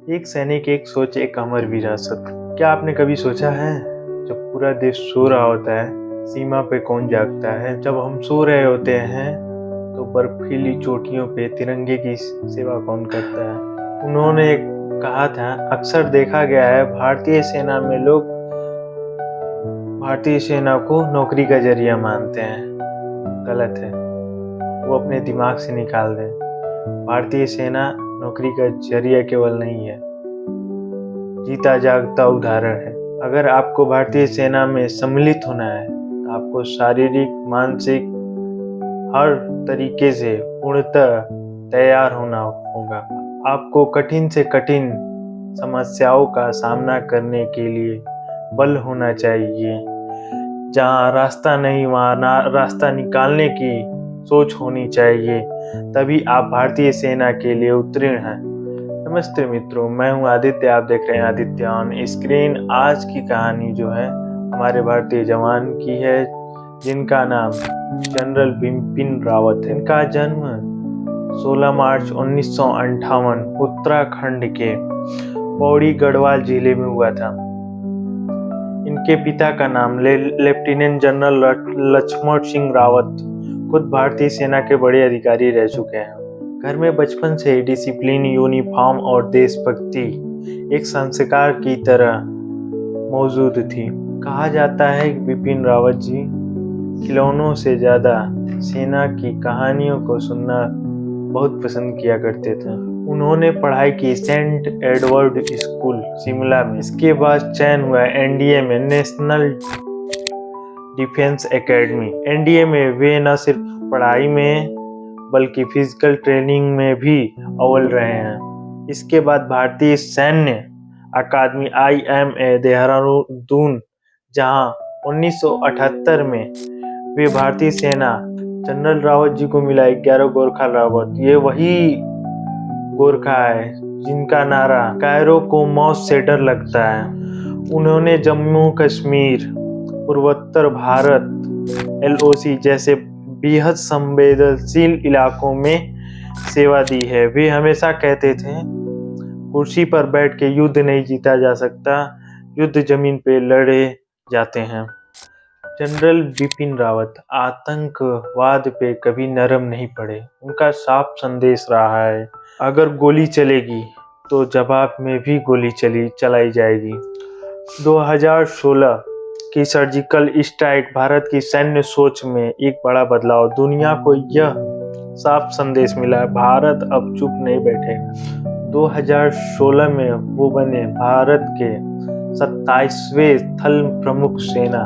एक सैनिक, एक सोच, एक अमर विरासत। क्या आपने कभी सोचा है, जब पूरा देश सो रहा होता है, सीमा पे कौन जागता है? जब हम सो रहे होते हैं तो बर्फीली चोटियों पे तिरंगे की सेवा कौन करता है? उन्होंने कहा था, अक्सर देखा गया है भारतीय सेना में लोग भारतीय सेना को नौकरी का जरिया मानते हैं। गलत है, वो अपने दिमाग से निकाल दें। भारतीय सेना नौकरी का जरिया केवल नहीं है, जीता जागता उदाहरण है। अगर आपको भारतीय सेना में सम्मिलित होना है तो आपको शारीरिक, मानसिक, हर तरीके से पूर्णतः तैयार होना होगा। आपको कठिन से कठिन समस्याओं का सामना करने के लिए बल होना चाहिए। जहाँ रास्ता नहीं वहाँ रास्ता निकालने की सोच होनी चाहिए, तभी आप भारतीय सेना के लिए उत्तीर्ण हैं। नमस्ते मित्रों, मैं हूं आदित्य। आप देख रहे हैं आदित्य ऑन स्क्रीन। आज की कहानी जो है हमारे भारतीय जवान की है, जिनका नाम जनरल बिपिन रावत है। इनका जन्म 16 मार्च 1958 उत्तराखंड के पौड़ी गढ़वाल जिले में हुआ था। इनके पिता का नाम लेफ्टिनेंट जनरल लक्ष्मण सिंह रावत खुद भारतीय सेना के बड़े अधिकारी रह चुके हैं। घर में बचपन से ही डिसिप्लिन, यूनिफॉर्म और देशभक्ति एक संस्कार की तरह मौजूद थी। कहा जाता है कि बिपिन रावत जी खिलौनों से ज्यादा सेना की कहानियों को सुनना बहुत पसंद किया करते थे। उन्होंने पढ़ाई की सेंट एडवर्ड स्कूल शिमला में। इसके बाद चयन हुआ एनडीए में, नेशनल डिफेंस एकेडमी। एनडीए में वे न सिर्फ पढ़ाई में बल्कि फिजिकल ट्रेनिंग में भी अव्वल रहे हैं। इसके बाद भारतीय सैन्य अकादमी IMA देहरादून, जहां 1978 में वे भारतीय सेना जनरल रावत जी को मिला 11 गोरखा रावत। ये वही गोरखा है जिनका नारा कायरो को मौत से डर लगता है। उन्होंने जम्मू कश्मीर, पूर्वोत्तर भारत, LOC जैसे बेहद संवेदनशील इलाकों में सेवा दी है। वे हमेशा कहते थे, कुर्सी पर बैठ के युद्ध नहीं जीता जा सकता, युद्ध जमीन पे लड़े जाते हैं। जनरल बिपिन रावत आतंकवाद पे कभी नरम नहीं पड़े। उनका साफ संदेश रहा है, अगर गोली चलेगी तो जवाब में भी गोली चलाई जाएगी। 2016 की सर्जिकल स्ट्राइक भारत की सैन्य सोच में एक बड़ा बदलाव। दुनिया को यह साफ संदेश मिला, भारत अब चुप नहीं बैठेगा। 2016 में वो बने भारत के 27वें थल प्रमुख सेना।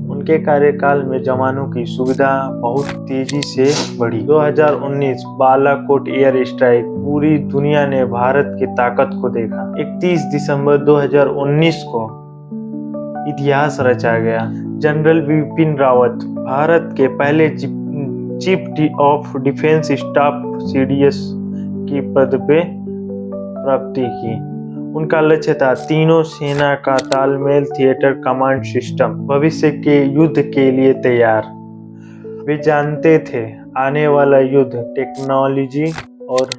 उनके कार्यकाल में जवानों की सुविधा बहुत तेजी से बढ़ी। 2019 बालाकोट एयर स्ट्राइक, पूरी दुनिया ने भारत की ताकत को देखा। 31 दिसंबर 2019 को इतिहास रचा गया। जनरल बिपिन रावत भारत के पहले chief of defence staff CDS की पद पे प्राप्ति की। उनका लक्ष्य था तीनों सेना का तालमेल, थिएटर कमांड सिस्टम, भविष्य के युद्ध के लिए तैयार। वे जानते थे आने वाला युद्ध टेक्नोलॉजी और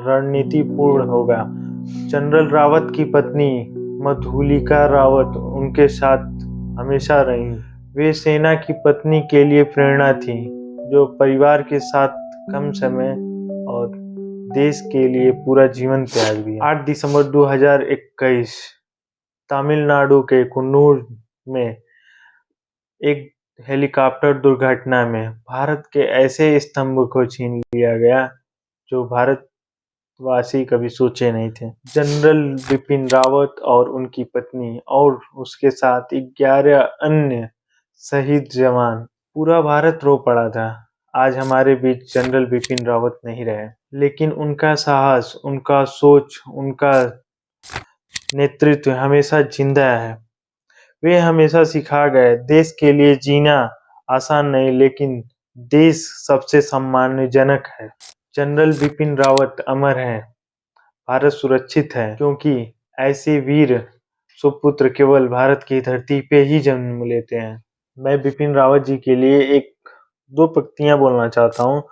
रणनीतिपूर्ण होगा। जनरल रावत की पत्नी मधुलिका रावत उनके साथ हमेशा रही। वे सेना की पत्नी के लिए प्रेरणा थी, जो परिवार के साथ कम समय और देश के लिए पूरा जीवन त्याग दिया। 8 दिसंबर 2021 तमिलनाडु के कुन्नूर में एक हेलीकॉप्टर दुर्घटना में भारत के ऐसे स्तंभ को छीन लिया गया जो भारतवासी कभी सोचे नहीं थे। जनरल बिपिन रावत और उनकी पत्नी और उसके साथ 11 अन्य शहीद जवान, पूरा भारत रो पड़ा था। आज हमारे बीच जनरल बिपिन रावत नहीं रहे, लेकिन उनका साहस, उनका सोच, उनका नेतृत्व हमेशा जिंदा है। वे हमेशा सिखा गए, देश के लिए जीना आसान नहीं, लेकिन देश सबसे सम्मानजनक है। जनरल बिपिन रावत अमर हैं, भारत सुरक्षित है, क्योंकि ऐसे वीर सुपुत्र केवल भारत की धरती पे ही जन्म लेते हैं। मैं बिपिन रावत जी के लिए दो पंक्तियां बोलना चाहता हूँ।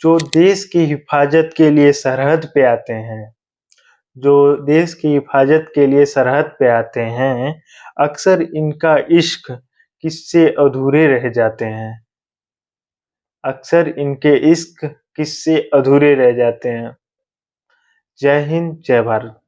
जो देश की हिफाजत के लिए सरहद पे आते हैं, जो देश की हिफाजत के लिए सरहद पे आते हैं, अक्सर इनका इश्क किस्से अधूरे रह जाते हैं। अक्सर इनके इश्क किस्से अधूरे रह जाते हैं। जय हिंद, जय भारत।